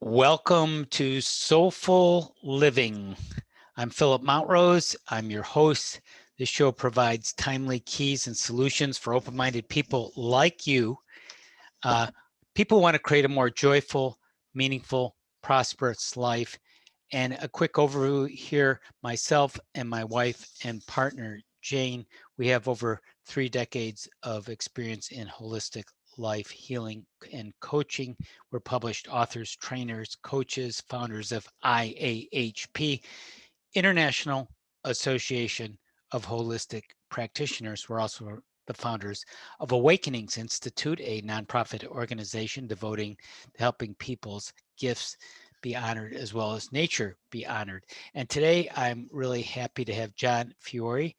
Welcome to Soulful Living. I'm Phillip Mountrose. I'm your host. This show provides timely keys and solutions for open-minded people like you. People want to create a more joyful, meaningful, prosperous life. And a quick overview here, myself and my wife and partner, Jane, we have over 3 decades of experience in holistic life healing and coaching. We're published authors, trainers, coaches, founders of IAHP, International Association of Holistic Practitioners. We're also the founders of Awakenings Institute, a nonprofit organization devoting to helping people's gifts be honored as well as nature be honored. And today I'm really happy to have John Fiore,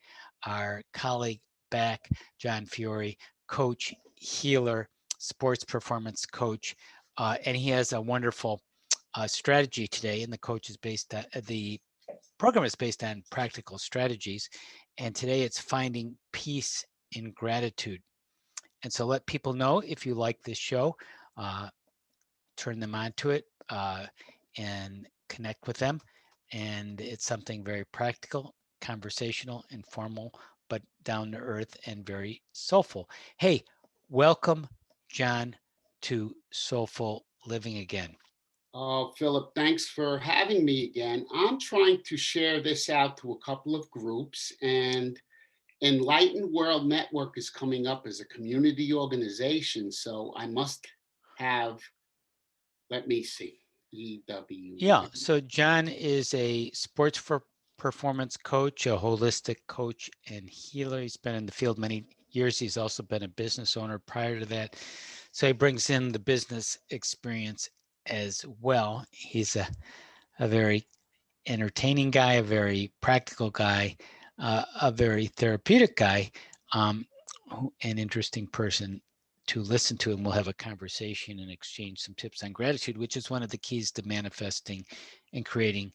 our colleague back. John Fiore, coach, healer, sports performance coach, and he has a wonderful strategy today. And the coach is based on the program is based on practical strategies. And today it's finding peace in gratitude. And so let people know if you like this show, turn them on to it and connect with them. And it's something very practical, conversational, informal, but down to earth and very soulful. Hey, welcome, John, to Soulful Living again. Oh, Philip, thanks for having me again. I'm trying to share this out to a couple of groups, and Enlightened World Network is coming up as a community organization. So I must have, let me see, Yeah, EW. so John is a sports for performance coach, a holistic coach and healer. He's been in the field many years. He's also been a business owner prior to that. So he brings in the business experience as well. He's a very entertaining guy, a very practical guy, a very therapeutic guy, an interesting person to listen to, and we'll have a conversation and exchange some tips on gratitude, which is one of the keys to manifesting and creating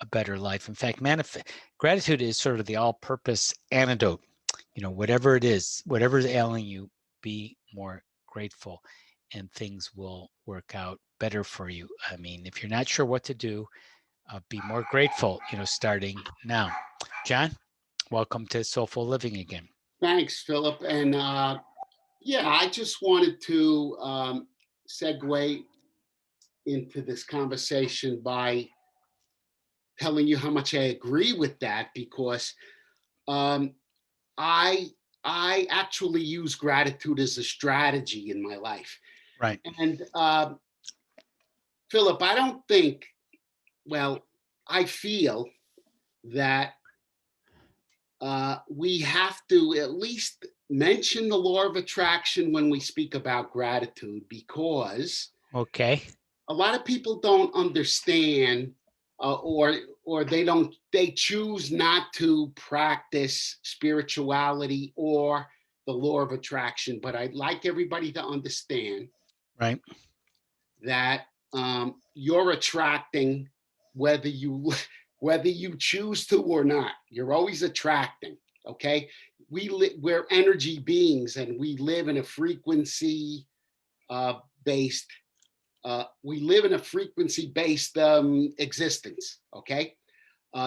a better life. In fact, gratitude is sort of the all-purpose antidote. You know, whatever it is, whatever's ailing you, be more grateful and things will work out better for you. I mean, if you're not sure what to do, be more grateful, starting now. John, welcome to Soulful Living again. Thanks, Philip. And yeah, I just wanted to segue into this conversation by telling you how much I agree with that because um, I I actually use gratitude as a strategy in my life. Right. And Philip, I don't think, well, I feel that we have to at least mention the law of attraction when we speak about gratitude because Okay. a lot of people don't understand or they choose not to practice spirituality or the law of attraction, but I'd like everybody to understand Right. that you're attracting whether you whether you choose to or not. You're always attracting. Okay, we're energy beings, and we live in a frequency based. We live in a frequency based existence. Okay,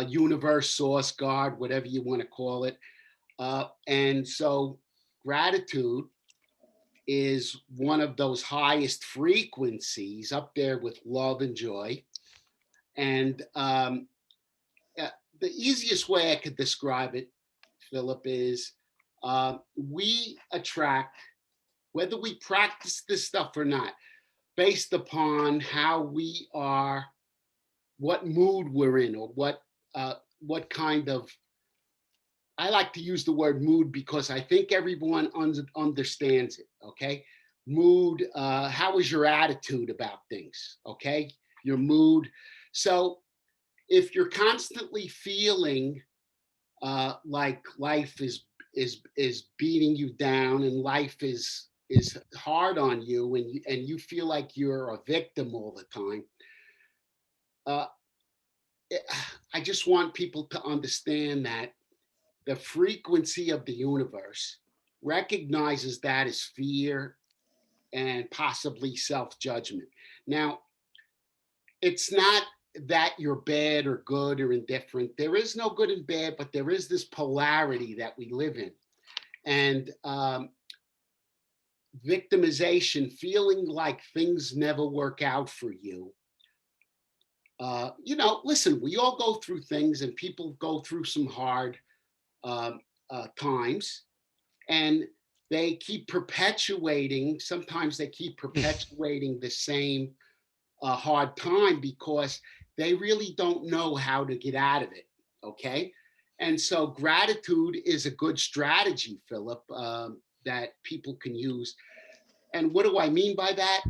universe, source, God, whatever you want to call it, and so gratitude is one of those highest frequencies up there with love and joy. And the easiest way I could describe it, Philip, is we attract, whether we practice this stuff or not, based upon how we are, what mood we're in, or what kind of. I like to use the word mood because I think everyone understands it. Okay, mood. How is your attitude about things? Okay, your mood. So if you're constantly feeling like life is beating you down and life is hard on you and you feel like you're a victim all the time, uh, I just want people to understand that the frequency of the universe recognizes that as fear and possibly self-judgment. Now, it's not that you're bad or good or indifferent. There is no good and bad, but there is this polarity that we live in. And victimization, feeling like things never work out for you. Listen, we all go through things, and people go through some hard um, times, and they keep perpetuating. Sometimes they keep perpetuating the same hard time because they really don't know how to get out of it. Okay. And so gratitude is a good strategy, Philip, that people can use. And what do I mean by that?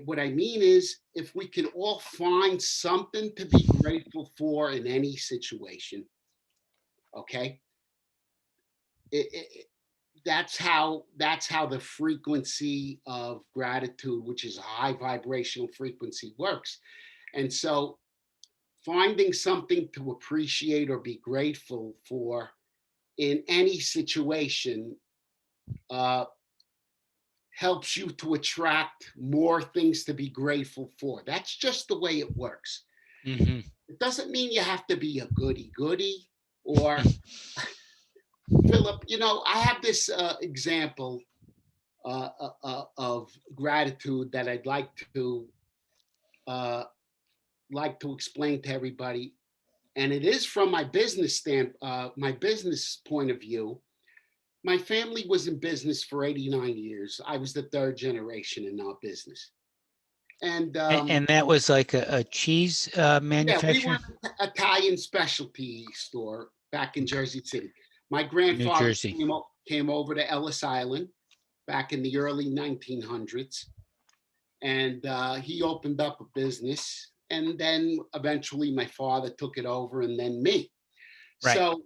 What I mean is, if we can all find something to be grateful for in any situation, okay, it, that's how the frequency of gratitude, which is a high vibrational frequency, works. And so finding something to appreciate or be grateful for in any situation uh, helps you to attract more things to be grateful for. That's just the way it works. Mm-hmm. It doesn't mean you have to be a goody goody or Philip. I have this example of gratitude that I'd uh, like to explain to everybody, and it is from my business point of view. My family was in business for 89 years. I was the third generation in our business, and And that was like a cheese yeah, we were manufacturer? an Italian specialty store back in Okay. Jersey City. My New grandfather Jersey. came over to Ellis Island back in the early 1900s, and he opened up a business. And then eventually my father took it over, and then me. Right. So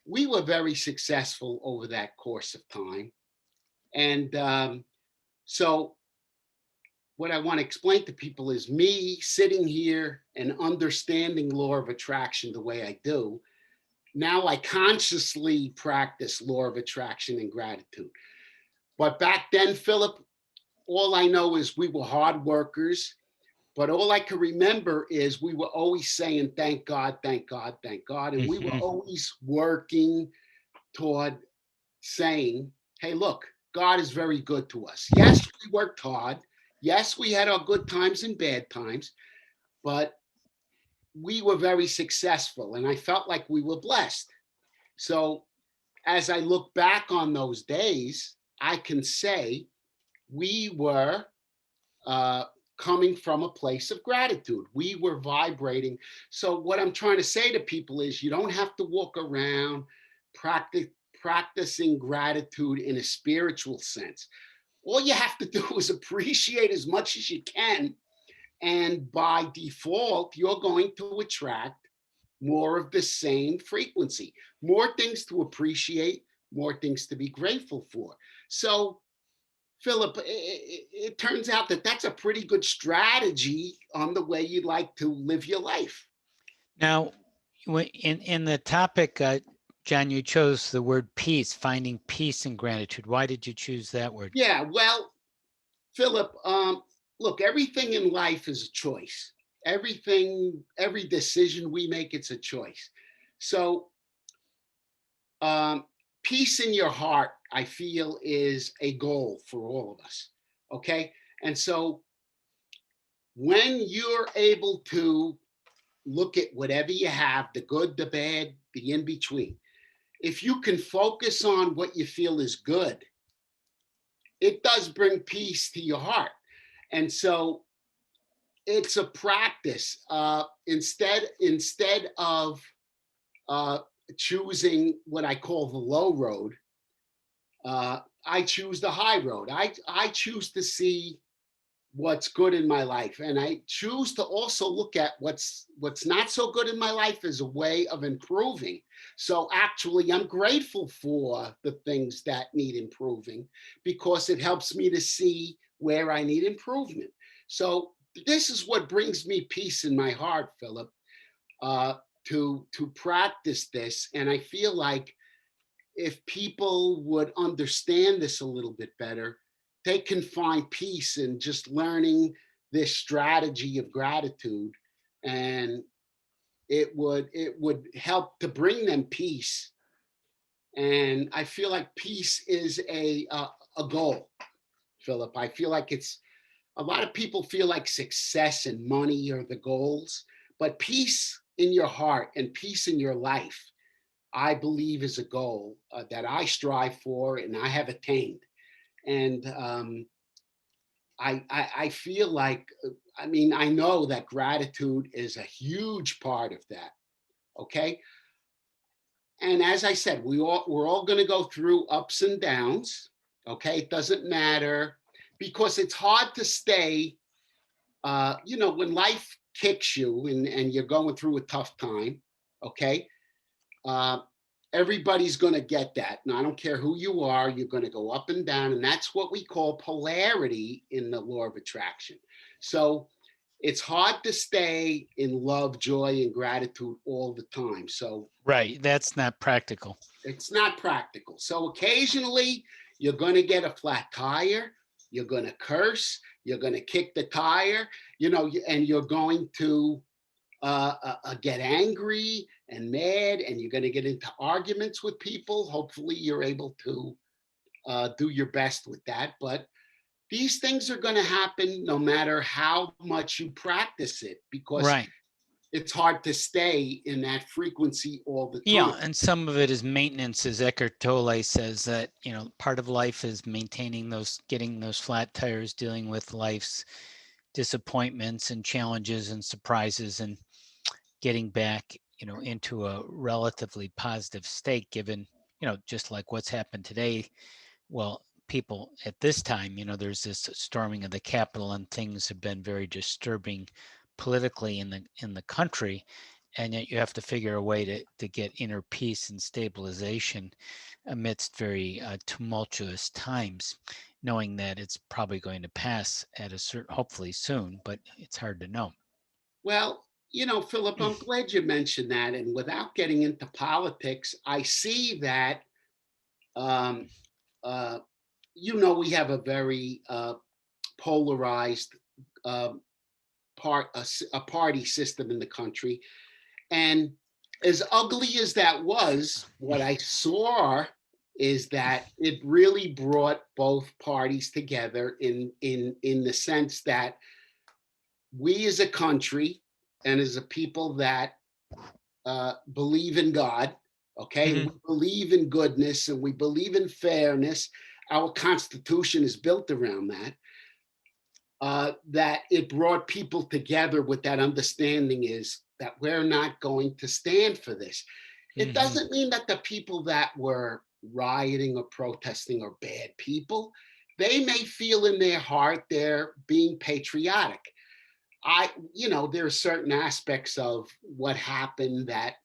we were very successful over that course of time. And so what I want to explain to people is me sitting here and understanding law of attraction the way I do. Now I consciously practice law of attraction and gratitude. But back then, Philip, all I know is we were hard workers. But all I can remember is we were always saying, thank God, thank God, thank God. And we were Mm-hmm. always working toward saying, hey, look, God is very good to us. Yes, we worked hard. Yes, we had our good times and bad times, but we were very successful. And I felt like we were blessed. So as I look back on those days, I can say we were uh, coming from a place of gratitude. We were vibrating. So what I'm trying to say to people is, you don't have to walk around practicing gratitude in a spiritual sense. All you have to do is appreciate as much as you can. And by default, you're going to attract more of the same frequency, more things to appreciate, more things to be grateful for. So Philip, it turns out that that's a pretty good strategy on the way you'd like to live your life. Now, in the topic, John, you chose the word peace, finding peace and gratitude. Why did you choose that word? Yeah, well, Philip, look, everything in life is a choice. Every decision we make, it's a choice. So, um, peace in your heart, I feel, is a goal for all of us. Okay. And so, when you're able to look at whatever you have, the good, the bad, the in between, if you can focus on what you feel is good, it does bring peace to your heart. And so it's a practice. Instead of uh, choosing what I call the low road, I choose the high road. I choose to see what's good in my life, and I choose to also look at what's not so good in my life as a way of improving. So actually, I'm grateful for the things that need improving because it helps me to see where I need improvement. So this is what brings me peace in my heart, Philip, uh, to practice this. And I feel like if people would understand this a little bit better, they can find peace in just learning this strategy of gratitude, and it would help to bring them peace. And I feel like peace is a goal, Philip. I feel like it's a lot of people feel like success and money are the goals, but peace in your heart and peace in your life, I believe, is a goal that I strive for and I have attained. And I feel like, I mean, I know that gratitude is a huge part of that. Okay. And as I said, we're all going to go through ups and downs. Okay. It doesn't matter because it's hard to stay, when life kicks you and you're going through a tough time. Okay. Uh, Everybody's going to get that. And I don't care who you are, you're going to go up and down. And that's what we call polarity in the law of attraction. So it's hard to stay in love, joy, and gratitude all the time. So Right. That's not practical. it's not practical. So occasionally you're going to get a flat tire. You're going to curse. You're going to kick the tire, and you're going to get angry and mad, and you're going to get into arguments with people. Hopefully, you're able to do your best with that. But these things are going to happen no matter how much you practice it, because Right. it's hard to stay in that frequency all the Yeah, time. and some of it is maintenance, as Eckhart Tolle says, that part of life is maintaining getting those flat tires, dealing with life's disappointments and challenges and surprises, and getting back into a relatively positive state, given just like what's happened today. Well, people at this time, there's this storming of the Capitol, and things have been very disturbing politically in the country, and yet you have to figure a way to get inner peace and stabilization amidst very tumultuous times, knowing that it's probably going to pass at a certain, hopefully soon, but it's hard to know. Well, Philip, I'm glad you mentioned that. And without getting into politics, I see that, um, uh, we have a very polarized uh, a party system in the country. And as ugly as that was, what I saw is that it really brought both parties together in the sense that we as a country and as a people that believe in God, okay, and Mhm. we believe in goodness and we believe in fairness. Our Constitution is built around that. That it brought people together with that understanding is that we're not going to stand for this. It Mhm. doesn't mean that the people that were rioting or protesting are bad people. They may feel in their heart they're being patriotic. There are certain aspects of what happened that,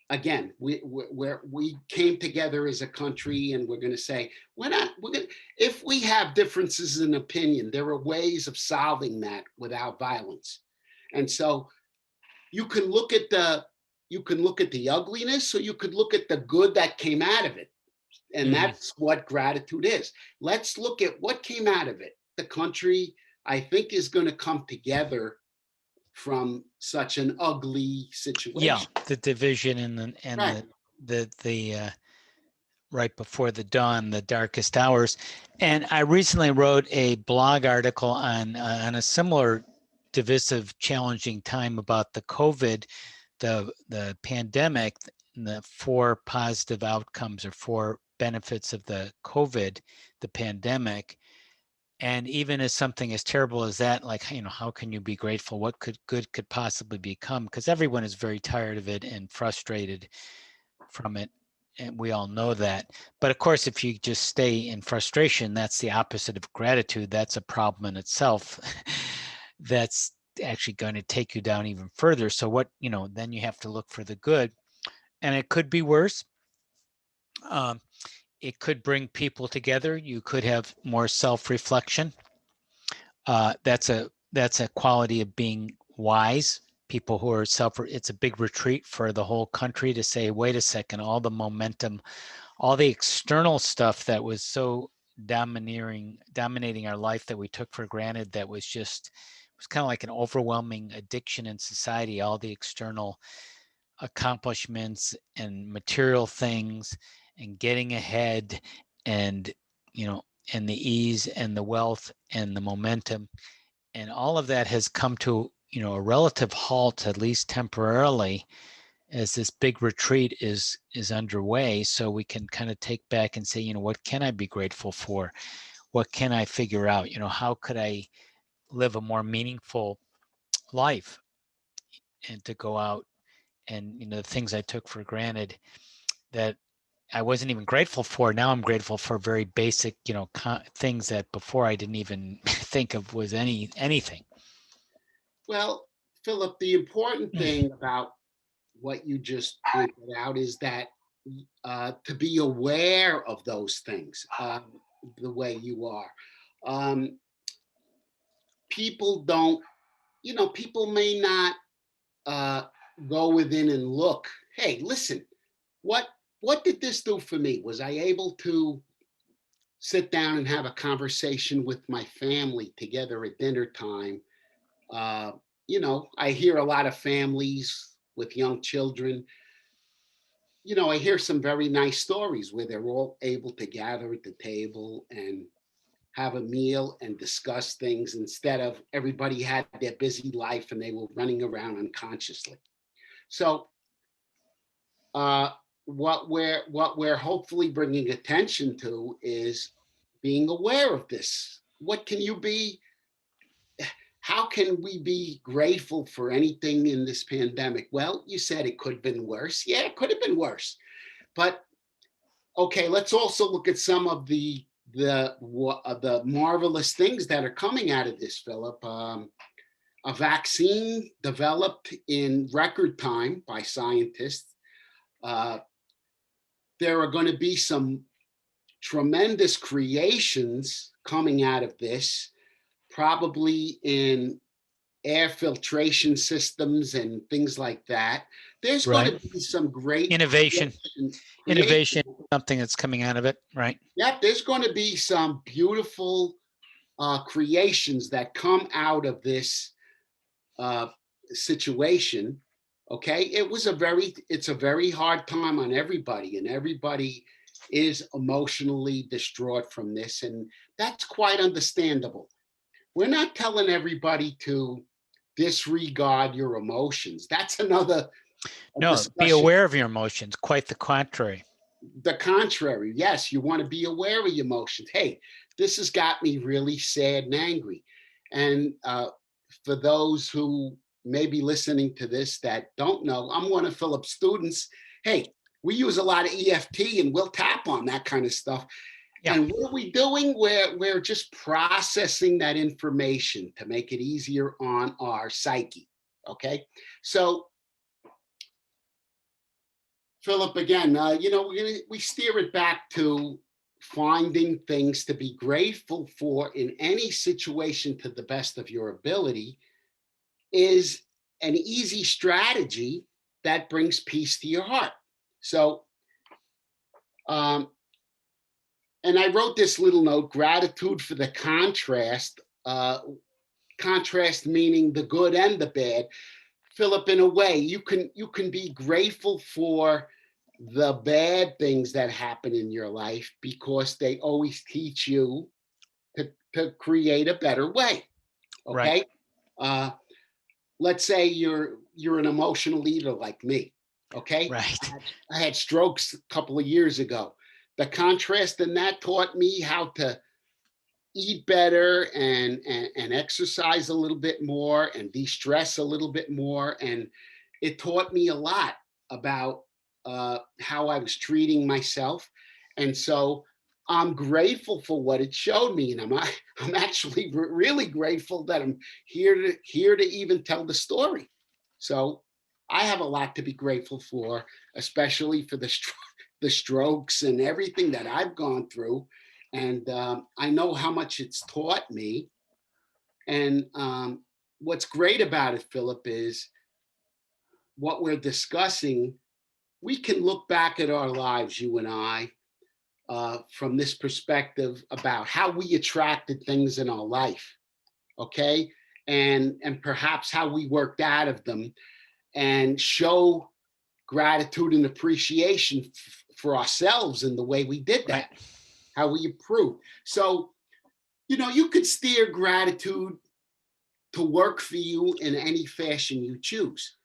again, we came together as a country, and we're going to say we're going to, if we have differences in opinion, there are ways of solving that without violence. And so you can look at the ugliness, or you could look at the good that came out of it. And Mhm. that's what gratitude is. Let's look at what came out of it. The country, I think, is going to come together from such an ugly Yeah, situation. the division and Right. the right before the dawn, the darkest hours. And I recently wrote a blog article on a similar divisive, challenging time about the COVID, the pandemic, and the 4 positive outcomes or 4 benefits of the COVID, the pandemic. And even as something as terrible as that, like, how can you be grateful? What good could possibly become? Because everyone is very tired of it and frustrated from it. And we all know that. But of course, if you just stay in frustration, that's the opposite of gratitude. That's a problem in itself. That's actually going to take you down even further. So then you have to look for the good. And it could be worse. Um, it could bring people together. You could have more self-reflection. That's a quality of being wise. People who are it's a big retreat for the whole country to say, wait a second, all the momentum, all the external stuff that was so dominating our life that we took for granted, that was kind of like an overwhelming addiction in society, all the external accomplishments and material things and getting ahead, and and the ease and the wealth and the momentum, and all of that has come to a relative halt, at least temporarily, as this big retreat is underway, so we can kind of take back and say, what can I be grateful for? What can I figure out? How could I live a more meaningful life, and to go out and the things I took for granted that I wasn't even grateful for, now I'm grateful for very basic things that before I didn't even think of was anything. Well, Philip, the important thing about what you just pointed out is that to be aware of those things the way you are. People don't, people may not go within and look. Hey, listen, what did this do for me? Was I able to sit down and have a conversation with my family together at dinner time? Uh, I hear a lot of families with young children. I hear some very nice stories where they're all able to gather at the table and have a meal and discuss things instead of everybody had their busy life and they were running around unconsciously. So what we're hopefully bringing attention to is being aware of this. What can you be? How can we be grateful for anything in this pandemic? Well, you said it could have been worse. Yeah, it could have been worse. But okay, let's also look at some of the marvelous things that are coming out of this, Philip. A vaccine developed in record time by scientists. Uh, there are going to be some tremendous creations coming out of this, probably in air filtration systems and things like that. There's going Right. to be some great Innovation, creation. something that's coming out of it, right? Yep, there's going to be some beautiful creations that come out of this situation. Okay, it's a very hard time on everybody, and everybody is emotionally distraught from this, and that's quite understandable. We're not telling everybody to disregard your emotions. That's another No, be discussion. aware of your emotions. Quite the contrary. The contrary, yes, you want to be aware of your emotions. Hey, this has got me really sad and angry. And for those who may be listening to this that don't know, I'm one of Philip's students. Hey, we use a lot of EFT and we'll tap on that kind of stuff. Yeah. And what are we doing? We're just processing that information to make it easier on our psyche. Okay. So Philip, again, we steer it back to finding things to be grateful for in any situation to the best of your ability is an easy strategy that brings peace to your heart. So, and I wrote this little note: gratitude for the contrast. Contrast meaning the good and the bad. Philip, in a way, you can be grateful for the bad things that happen in your life because they always teach you to create a better way. Okay. Right. Let's say you're an emotional eater like me. Okay. Right. I had strokes a couple of years ago. The contrast in that taught me how to eat better and exercise a little bit more and de-stress a little bit more. And it taught me a lot about how I was treating myself. And so I'm grateful for what it showed me. And I'm actually really grateful that I'm here to even tell the story. So I have a lot to be grateful for, especially for the strokes and everything that I've gone through. And I know how much it's taught me. And what's great about it, Philip, is what we're discussing. We can look back at our lives, you and I, from this perspective about how we attracted things in our life, okay, and perhaps how we worked out of them, and show gratitude and appreciation for ourselves in the way we did Right. that, how we improved. So, you could steer gratitude to work for you in any fashion you choose.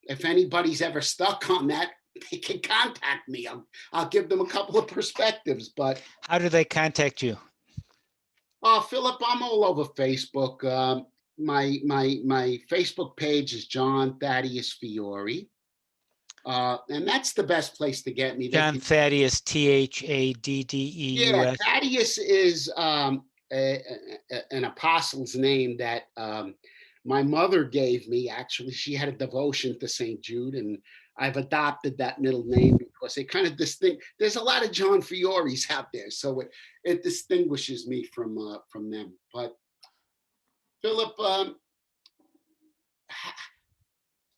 If anybody's ever stuck on that, they can contact me. I'll give them a couple of perspectives. But How do they contact you? Philip, I'm all over Facebook. My Facebook page is John Thaddeus Fiore. And that's the best place to get me. John Thaddeus, Thaddeus. Yeah, Thaddeus is an apostle's name that my mother gave me. Actually, she had a devotion to St. Jude, and I've adopted that middle name because it kind of there's a lot of John Fiores out there, so it distinguishes me from them. But Philip,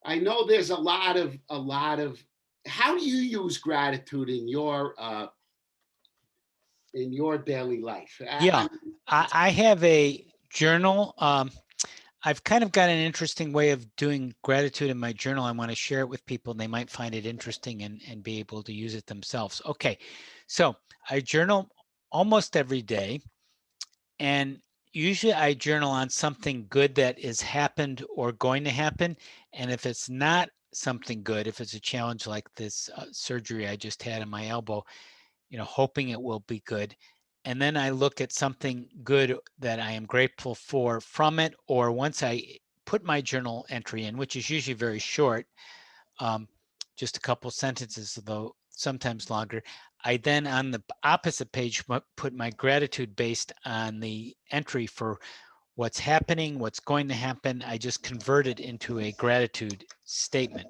I know there's a lot of. How do you use gratitude in your daily life? Yeah, I have a journal. I've kind of got an interesting way of doing gratitude in my journal. I want to share it with people, and they might find it interesting and be able to use it themselves. Okay, so I journal almost every day, and usually I journal on something good that has happened or going to happen. And if it's not something good, if it's a challenge like this surgery I just had on my elbow, hoping it will be good. And then I look at something good that I am grateful for from it, or once I put my journal entry in, which is usually very short, just a couple sentences, though sometimes longer, I then on the opposite page put my gratitude based on the entry for what's happening, what's going to happen. I just convert it into a gratitude statement.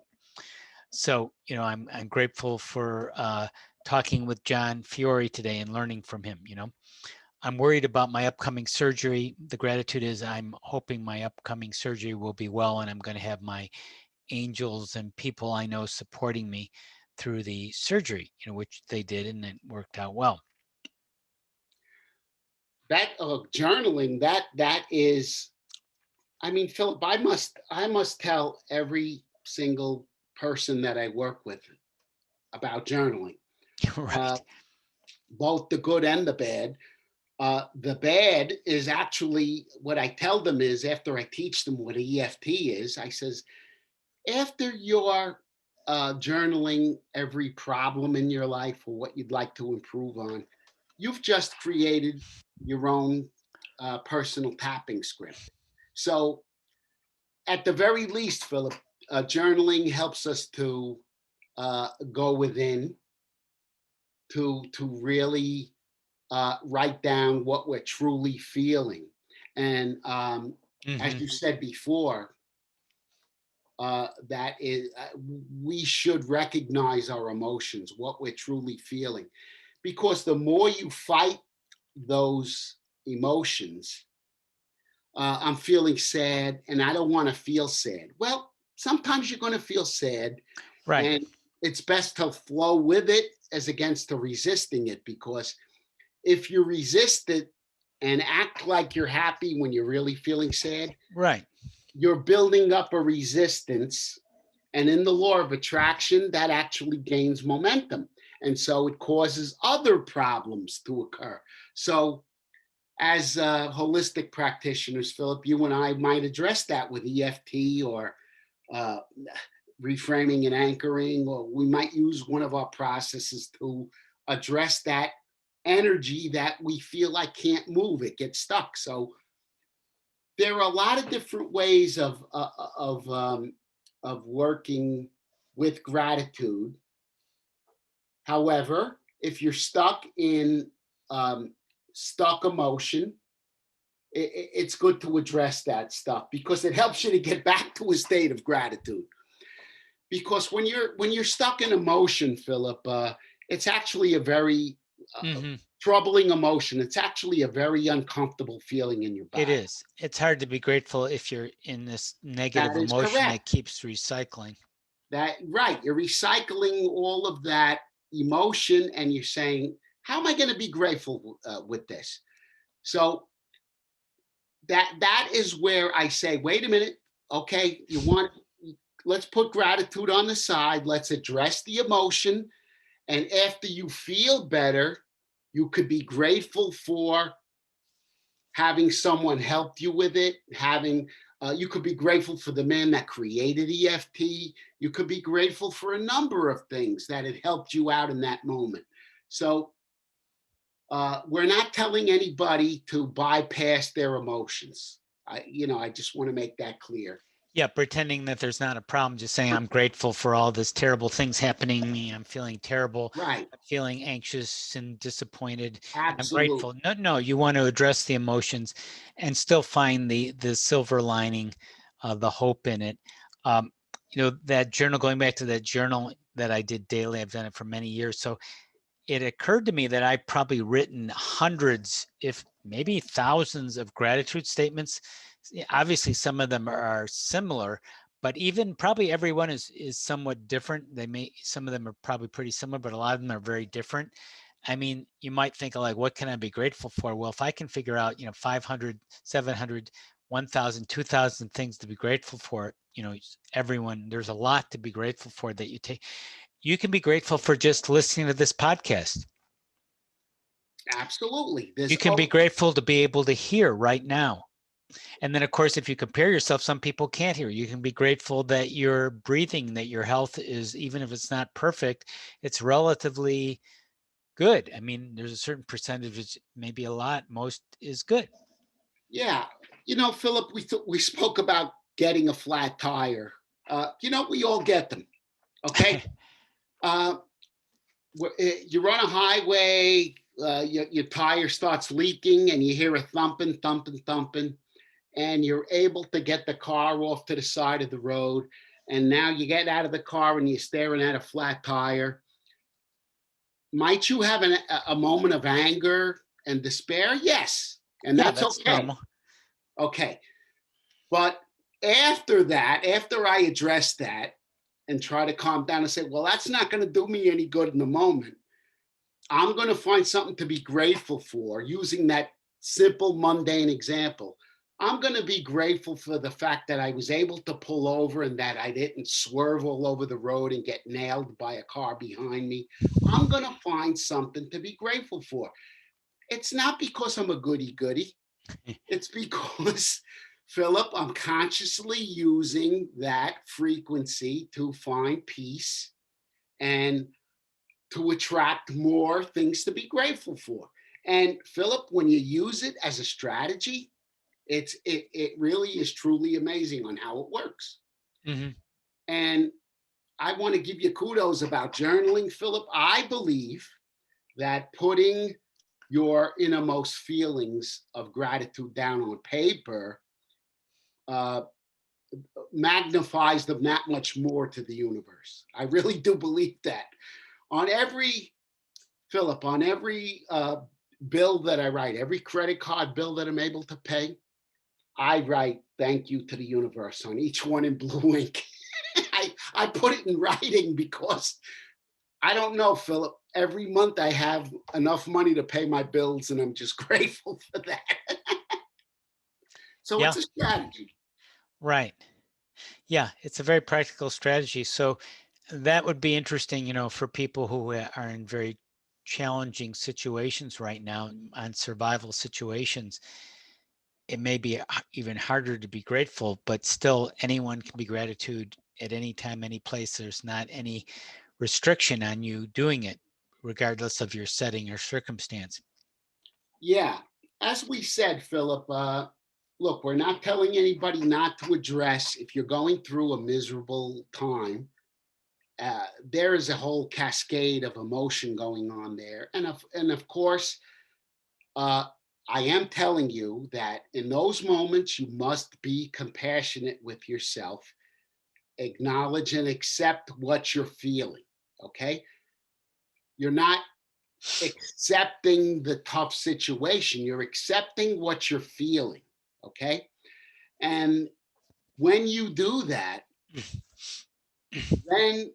So, I'm grateful for talking with John Fiore today and learning from him. I'm worried about my upcoming surgery. The gratitude is I'm hoping my upcoming surgery will be well, and I'm going to have my angels and people I know supporting me through the surgery, which they did, and it worked out well. That journaling, that is, I mean, Philip, I must tell every single person that I work with about journaling, Right. both the good and the bad. The bad is actually what I tell them is, after I teach them what EFT is, I says, after you're journaling every problem in your life or what you'd like to improve on, you've just created your own personal tapping script. So at the very least, Philip, journaling helps us to go within, to really write down what we're truly feeling. And as you said before, that is, we should recognize our emotions, what we're truly feeling, because the more you fight those emotions, I'm feeling sad and I don't want to feel sad. Well, sometimes you're going to feel sad, Right. and it's best to flow with it as against to resisting it, because if you resist it and act like you're happy when you're really feeling sad, Right. you're building up a resistance. And in the law of attraction, that actually gains momentum. And so it causes other problems to occur. So as holistic practitioners, Philip, you and I might address that with EFT or uh, reframing and anchoring, or we might use one of our processes to address that energy that we feel like can't move, it gets stuck. So there are a lot of different ways of working with gratitude. However, if you're stuck in stuck emotion, it's good to address that stuff, because it helps you to get back to a state of gratitude. Because when you're stuck in emotion, Philip, it's actually a very troubling emotion. It's actually a very uncomfortable feeling in your body. It is. It's hard to be grateful if you're in this negative That is emotion correct. that keeps recycling. That right. You're recycling all of that emotion, and you're saying, how am I going to be grateful with this? So that is where I say, wait a minute. Okay, let's put gratitude on the side. Let's address the emotion. And after you feel better, you could be grateful for having someone help you with it, you could be grateful for the man that created EFT. You could be grateful for a number of things that had helped you out in that moment. So we're not telling anybody to bypass their emotions. I just want to make that clear. Yeah, pretending that there's not a problem, just saying I'm grateful for all this terrible things happening to me. I'm feeling terrible. Right. I'm feeling anxious and disappointed. And I'm Absolutely. grateful. No, you want to address the emotions and still find the silver lining, the hope in it. That journal, going back to that journal that I did daily, I've done it for many years. So it occurred to me that I've probably written hundreds, if maybe thousands of gratitude statements. Obviously, some of them are similar, but even probably everyone is somewhat different. Some of them are probably pretty similar, but a lot of them are very different. I mean, you might think like, what can I be grateful for? Well, if I can figure out, 500, 700, 1,000, 2,000 things to be grateful for, there's a lot to be grateful for that you take. You can be grateful for just listening to this podcast. Absolutely. You can be grateful to be able to hear right now. And then, of course, if you compare yourself, some people can't hear. You can be grateful that you're breathing, that your health is, even if it's not perfect, it's relatively good. I mean, there's a certain percentage, maybe a lot, most is good. Yeah. Philip, we spoke about getting a flat tire. We all get them. Okay. You're on a highway, your tire starts leaking and you hear a thumping, and you're able to get the car off to the side of the road. And now you get out of the car and you're staring at a flat tire. Might you have a moment of anger and despair? Yes. And Yeah, that's that's okay. normal. Okay. But after I address that and try to calm down and say, well, that's not going to do me any good in the moment, I'm going to find something to be grateful for using that simple, mundane example. I'm going to be grateful for the fact that I was able to pull over and that I didn't swerve all over the road and get nailed by a car behind me. I'm going to find something to be grateful for. It's not because I'm a goody-goody. It's because, Philip, I'm consciously using that frequency to find peace and to attract more things to be grateful for. And Philip, when you use it as a strategy, it really is truly amazing on how it works. Mm-hmm. And I want to give you kudos about journaling, Philip. I believe that putting your innermost feelings of gratitude down on paper magnifies them that much more to the universe. I really do believe that. On every Philip, on every bill that I write, every credit card bill that I'm able to pay, I write thank you to the universe on each one in blue ink. I put it in writing because I don't know, Philip. Every month I have enough money to pay my bills, and I'm just grateful for that. So Yeah. it's a strategy. Right. Yeah, it's a very practical strategy. So that would be interesting, for people who are in very challenging situations right now, on survival situations. It may be even harder to be grateful, but still anyone can be gratitude at any time, any place. There's not any restriction on you doing it, regardless of your setting or circumstance. Yeah. As we said, Philip, look, we're not telling anybody not to address if you're going through a miserable time. There is a whole cascade of emotion going on there. And of course, I am telling you that in those moments, you must be compassionate with yourself, acknowledge and accept what you're feeling. Okay. You're not accepting the tough situation, you're accepting what you're feeling. Okay. And when you do that, then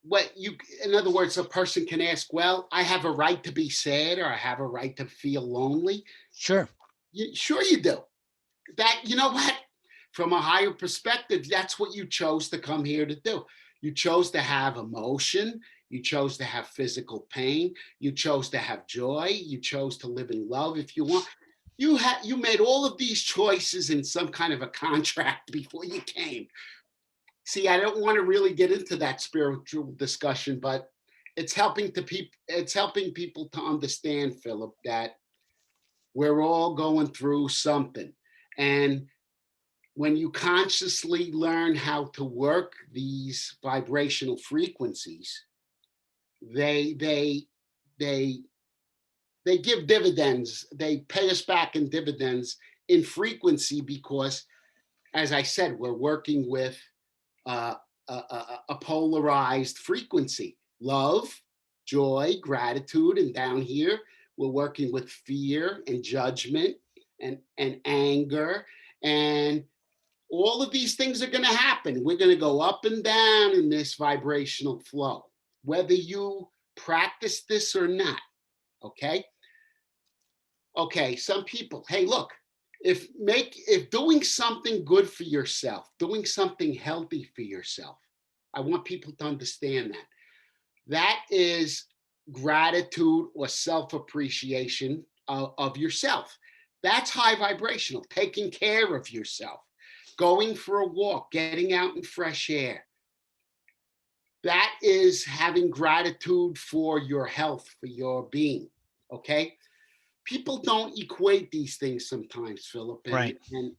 what you, in other words, a person can ask, well, I have a right to be sad, or I have a right to feel lonely. Sure. Sure you do. That, you know what? From a higher perspective, that's what you chose to come here to do. You chose to have emotion. You chose to have physical pain. You chose to have joy. You chose to live in love if you want. You made all of these choices in some kind of a contract before you came. See, I don't want to really get into that spiritual discussion, but it's helping people to understand, Philip, that we're all going through something. And when you consciously learn how to work these vibrational frequencies, they they they they give dividends. They pay us back in dividends in frequency because, as I said, we're working with uh, a polarized frequency: love, joy, gratitude, and down here we're working with fear and judgment and anger, and all of these things are going to happen. We're going to go up and down in this vibrational flow, whether you practice this or not. Okay. Okay. Some people, hey, look, if doing something good for yourself, doing something healthy for yourself, I want people to understand that. That is gratitude or self appreciation of yourself. That's high vibrational, taking care of yourself, going for a walk, getting out in fresh air. That is having gratitude for your health, for your being. Okay. People don't equate these things sometimes, Philip, Right. and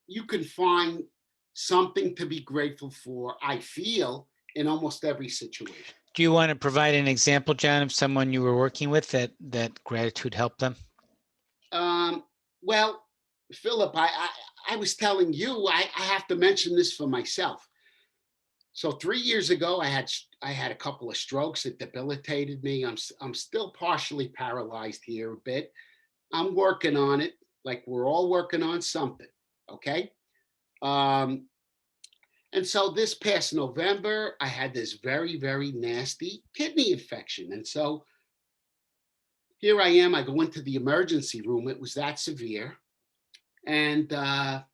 you can find something to be grateful for, I feel, in almost every situation. Do you want to provide an example, John, of someone you were working with that gratitude helped them? Well, Philip, I was telling you, I have to mention this for myself. So 3 years ago, I had a couple of strokes that debilitated me. I'm still partially paralyzed here a bit. I'm working on it, like we're all working on something. Okay. Um, and so this past November, I had this very, very nasty kidney infection. And so here I am. I go into the emergency room. It was that severe. And I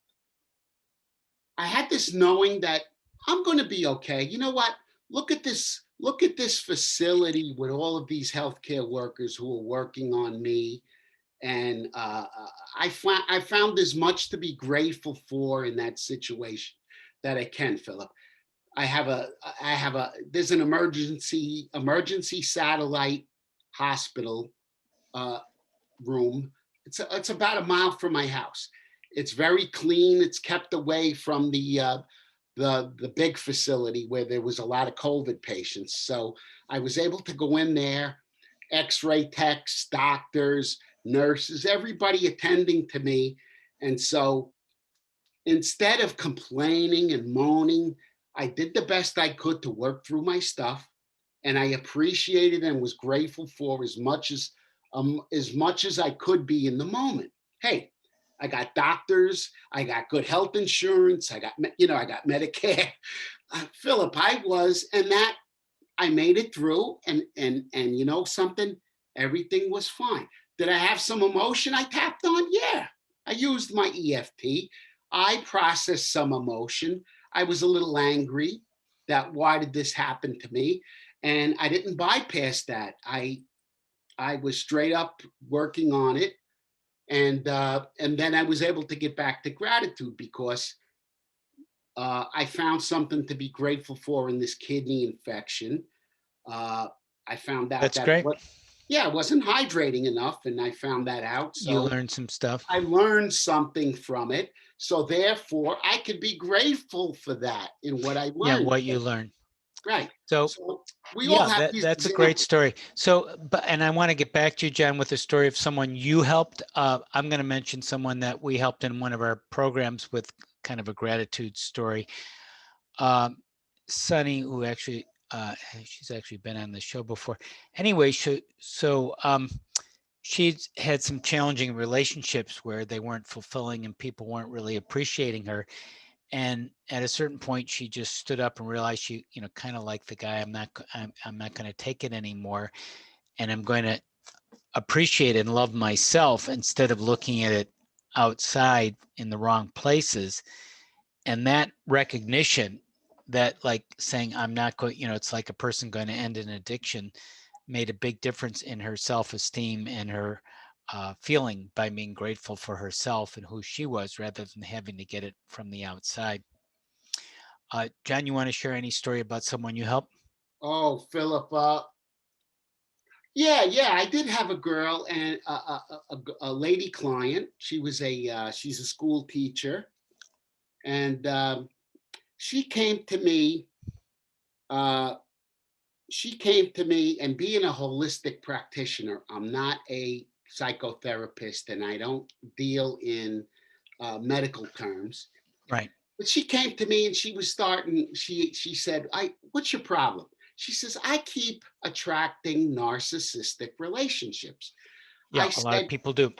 had this knowing that I'm going to be okay. You know what? Look at this. Look at this facility with all of these healthcare workers who are working on me. And I found as much to be grateful for in that situation that I can, Philip. There's an emergency satellite hospital uh, room. It's about a mile from my house. It's very clean. It's kept away from the big facility where there was a lot of COVID patients. So I was able to go in there, X-ray techs, doctors, nurses, everybody attending to me. And so instead of complaining and moaning, I did the best I could to work through my stuff, and I appreciated and was grateful for as much as I could be in the moment. Hey, I got doctors, I got good health insurance, I got Medicare. Philip, I made it through, and you know something, everything was fine. Did I have some emotion I tapped on? Yeah, I used my EFT. I processed some emotion. I was a little angry that why did this happen to me? And I didn't bypass that. I was straight up working on it, and then I was able to get back to gratitude because I found something to be grateful for in this kidney infection. Uh, I found out That's that great. yeah, it wasn't hydrating enough, and I found that out. You So learned some stuff. I learned something from it. So therefore, I could be grateful for that in what I Yeah, learned. what you learned. Right. So So we all yeah, have these that's a great examples. story. So, and I want to get back to you, John, with a story of someone you helped. I'm going to mention someone that we helped in one of our programs with kind of a gratitude story. Sunny, who actually, she's actually been on the show before. Anyway, she's had some challenging relationships where they weren't fulfilling and people weren't really appreciating her. And at a certain point, she just stood up and realized she, kind of like the guy, I'm not going to take it anymore. And I'm going to appreciate and love myself instead of looking at it outside in the wrong places. And that recognition, that like saying, I'm not going, it's like a person going to end an addiction, made a big difference in her self-esteem and her feeling by being grateful for herself and who she was rather than having to get it from the outside. John, you want to share any story about someone you helped? Oh, Philip. Yeah, I did have a girl and a lady client. She's a school teacher, and she came to me. Uh, she came to me, and being a holistic practitioner, I'm not a psychotherapist, and I don't deal in medical terms. Right. But she came to me and she was starting. She said, what's your problem?" She says, "I keep attracting narcissistic relationships." Yeah, I a lot of said, people do.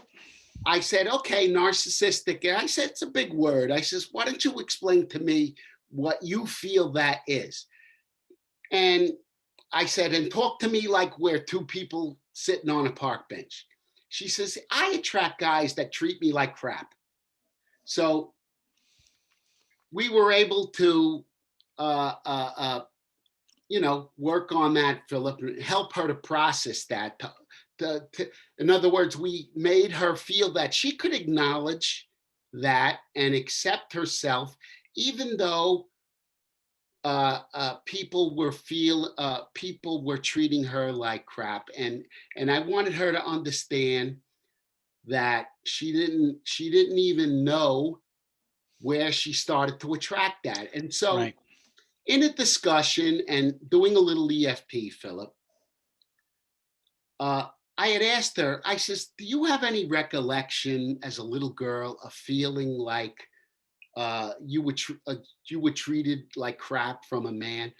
okay, narcissistic. And I said, it's a big word. I says, why don't you explain to me what you feel that is? And I said, and talk to me like we're two people sitting on a park bench. She says, I attract guys that treat me like crap. So we were able to, uh, uh, uh, work on that, Philip, and help her to process that. In other words, we made her feel that she could acknowledge that and accept herself, even though people were treating her like crap, and I wanted her to understand that she didn't even know where she started to attract that. And so Right. in a discussion and doing a little EFT, Philip, I had asked her, I says, do you have any recollection as a little girl of feeling like you were treated like crap from a man?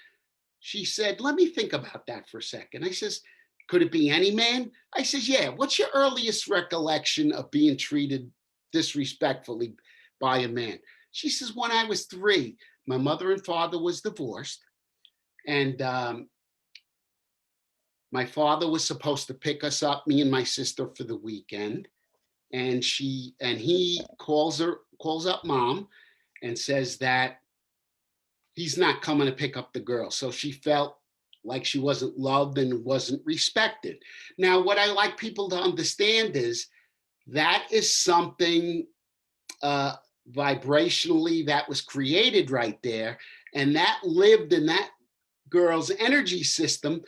She said, let me think about that for a second. I says, could it be any man? I says, yeah. What's your earliest recollection of being treated disrespectfully by a man? She says, when I was 3, my mother and father was divorced. And my father was supposed to pick us up, me and my sister, for the weekend. And he calls up mom and says that he's not coming to pick up the girl. So she felt like she wasn't loved and wasn't respected. Now, what I like people to understand is that is something uh, vibrationally that was created right there. And that lived in that girl's energy system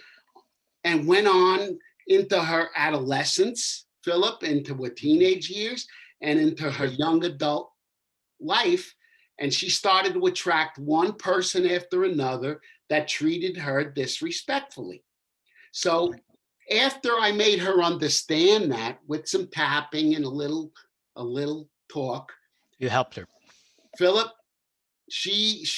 and went on into her adolescence, Philip, into her teenage years and into her young adult life. And she started to attract one person after another that treated her disrespectfully. So after I made her understand that with some tapping and a little talk, You helped her. Philip, she's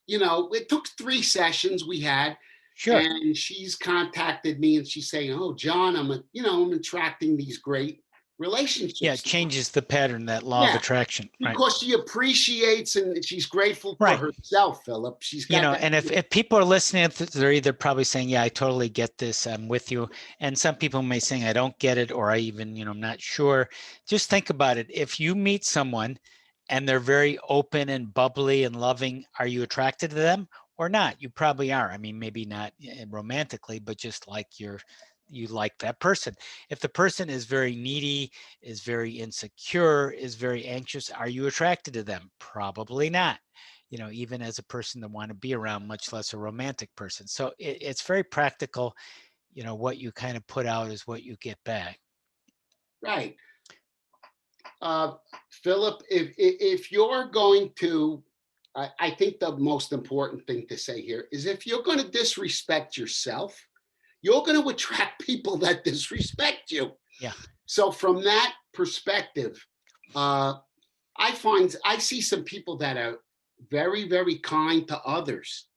it took 3 sessions we had, Sure. and she's contacted me and she's saying, "Oh, John, I'm attracting these great Yeah, it relationships." changes the pattern, that law of Yeah, attraction. Right. because she appreciates and she's grateful for Right. herself, Philip. She's got that. And if people are listening, they're either probably saying, yeah, I totally get this, I'm with you. And some people may say, I don't get it, or I even, I'm not sure. Just think about it. If you meet someone and they're very open and bubbly and loving, are you attracted to them or not? You probably are. I mean, maybe not romantically, but just like you like that person. If the person is very needy, is very insecure, is very anxious, are you attracted to them? Probably not. Even as a person to want to be around, much less a romantic person. So it's very practical. What you kind of put out is what you get back. Right. Philip, if you're going to, I think the most important thing to say here is if you're going to disrespect yourself, you're going to attract people that disrespect you. Yeah. So from that perspective, I see some people that are very, very kind to others.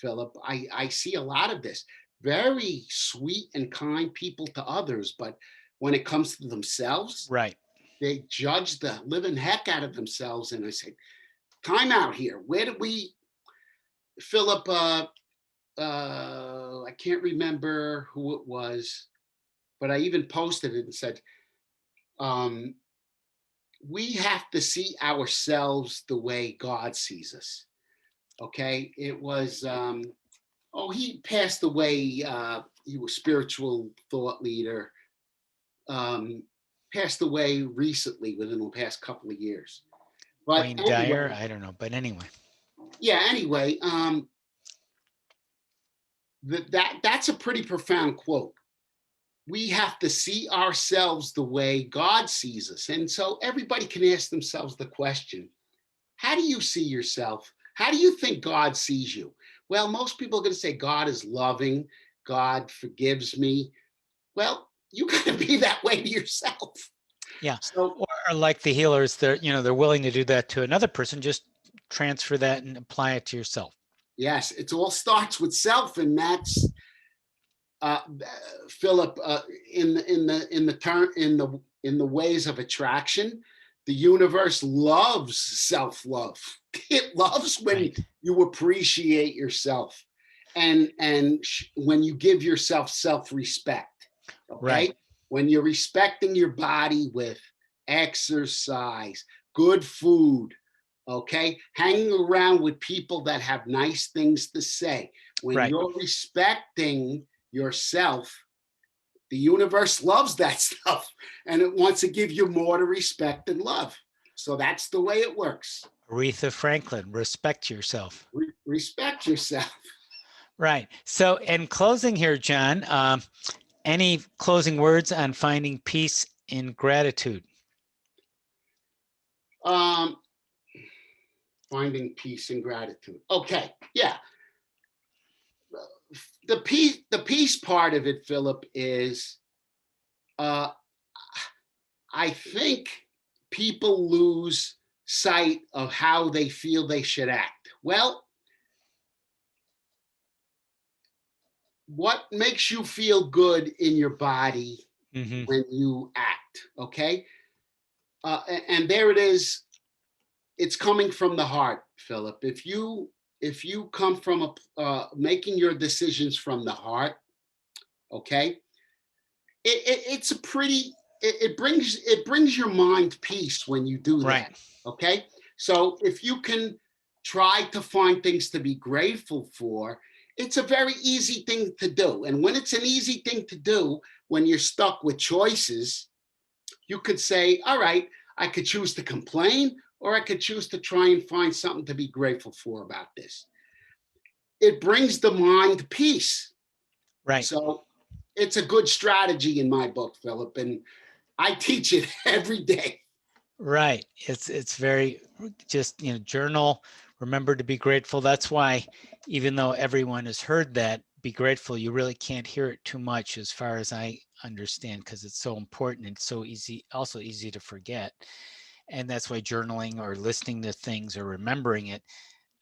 Philip, I see a lot of this. Very sweet and kind people to others, but when it comes to themselves, Right. they judge the living heck out of themselves. And I said, time out here. Where did we, Philip, I can't remember who it was, but I even posted it and said, um, we have to see ourselves the way God sees us. Okay. It was, he passed away. He was spiritual thought leader, passed away recently within the past couple of years. But Wayne Dyer, anyway, I don't know, but anyway. yeah, anyway, that's a pretty profound quote. We have to see ourselves the way God sees us. And so everybody can ask themselves the question, how do you see yourself? How do you think God sees you? Well, most people are going to say God is loving, God forgives me. Well, you got to be that way to yourself. Yeah. So, Or like the healers, they're willing to do that to another person. Just transfer that and apply it to yourself. yes, it all starts with self, and that's uh, Philip, in the ways of attraction. The universe loves self-love. It loves when Right. you appreciate yourself, and when you give yourself self-respect. Okay, Right. when you're respecting your body with exercise, good food. Okay, hanging around with people that have nice things to say. When Right. you're respecting yourself, the universe loves that stuff and it wants to give you more to respect and love. So that's the way it works. Aretha Franklin, respect yourself. Respect yourself. Right. So, in closing here, John, any closing words on finding peace in gratitude? Um, Finding peace and gratitude. Okay, yeah. The peace part of it, Philip, is uh, I think people lose sight of how they feel they should act. Well, what makes you feel good in your body Mm-hmm. when you act? Okay. And there it is. It's coming from the heart, Philip. If you come from making your decisions from the heart, okay, it's a pretty it brings your mind peace when you do Right. that. Okay, so if you can try to find things to be grateful for, it's a very easy thing to do. And when it's an easy thing to do, when you're stuck with choices, you could say, all right, I could choose to complain or I could choose to try and find something to be grateful for about this. It brings the mind peace. Right. So it's a good strategy in my book, Philip, and I teach it every day. Right. It's very just, journal, remember to be grateful. That's why even though everyone has heard that, be grateful, you really can't hear it too much as far as I understand, because it's so important and so easy, also easy to forget. And that's why journaling or listening to things or remembering it,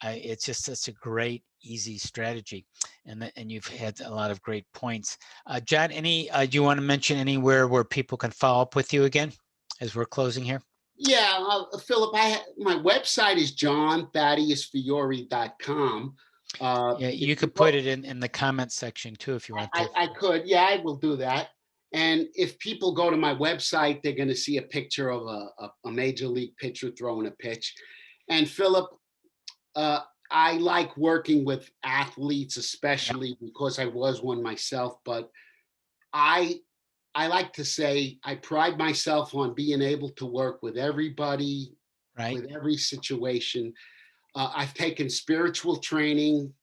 it's just such a great, easy strategy. And you've had a lot of great points. John, do you want to mention anywhere where people can follow up with you again as we're closing here? Yeah, Philip, my website is johnthaddeusfiore.com. Yeah, If you you could put go, it in the comments section too, if you want to. I could, yeah, I will do that. And if people go to my website, they're going to see a picture of a major league pitcher throwing a pitch. And Philip, uh, I like working with athletes, Yeah, especially because I was one myself. But I I like to say I pride myself on being able to work with everybody, right. with every situation. I've taken spiritual training.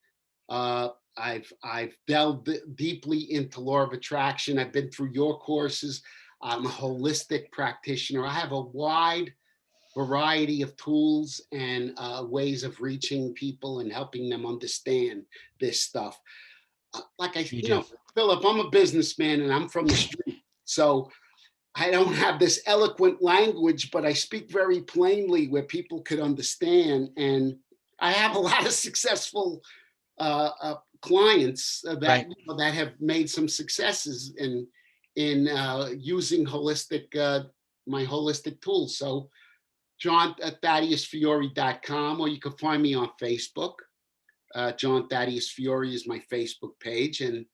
Uh, I've delved deeply into law of attraction. I've been through your courses. I'm a holistic practitioner. I have a wide variety of tools and ways of reaching people and helping them understand this stuff. Like You do. Philip, I'm a businessman and I'm from the street. So I don't have this eloquent language, but I speak very plainly where people could understand. And I have a lot of successful clients Right. that have made some successes in using holistic my holistic tools. So John at ThaddeusFiore.com, or you can find me on Facebook. John Thaddeus Fiore is my Facebook page. And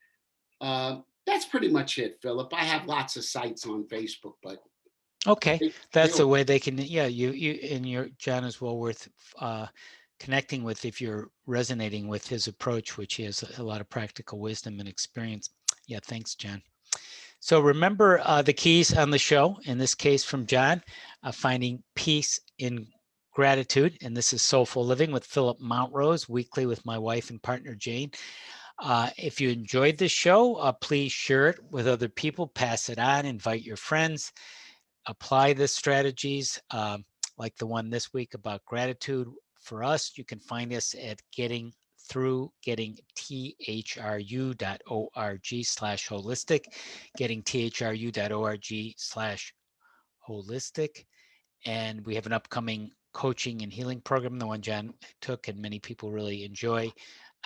that's pretty much it, Philip. I have lots of sites on Facebook, but Okay, that's they're a way they can, yeah, you and your John is well worth connecting with if you're resonating with his approach, which he has a lot of practical wisdom and experience. Yeah, thanks, John. So remember the keys on the show, in this case from John, finding peace in gratitude. And this is Soulful Living with Phillip Mountrose, weekly with my wife and partner, Jane. If you enjoyed this show, please share it with other people, pass it on, invite your friends, apply the strategies like the one this week about gratitude. For us, you can find us at gettingthrough.org/holistic, gettingthru.org/holistic. And we have an upcoming coaching and healing program, the one John took and many people really enjoy,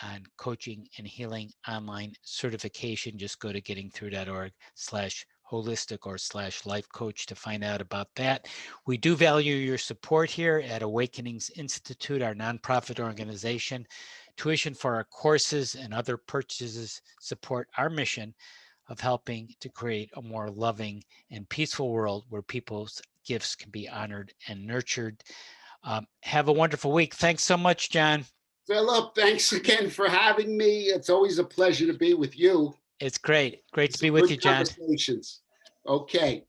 on coaching and healing online certification. Just go to gettingthrough.org/holistic or /life coach to find out about that. We do value your support here at Awakenings Institute, our nonprofit organization. Tuition for our courses and other purchases support our mission of helping to create a more loving and peaceful world where people's gifts can be honored and nurtured. Have a wonderful week. Thanks so much, John. Philip, thanks again for having me. It's always a pleasure to be with you. It's great. Great to Some be with good you, John. conversations. Okay.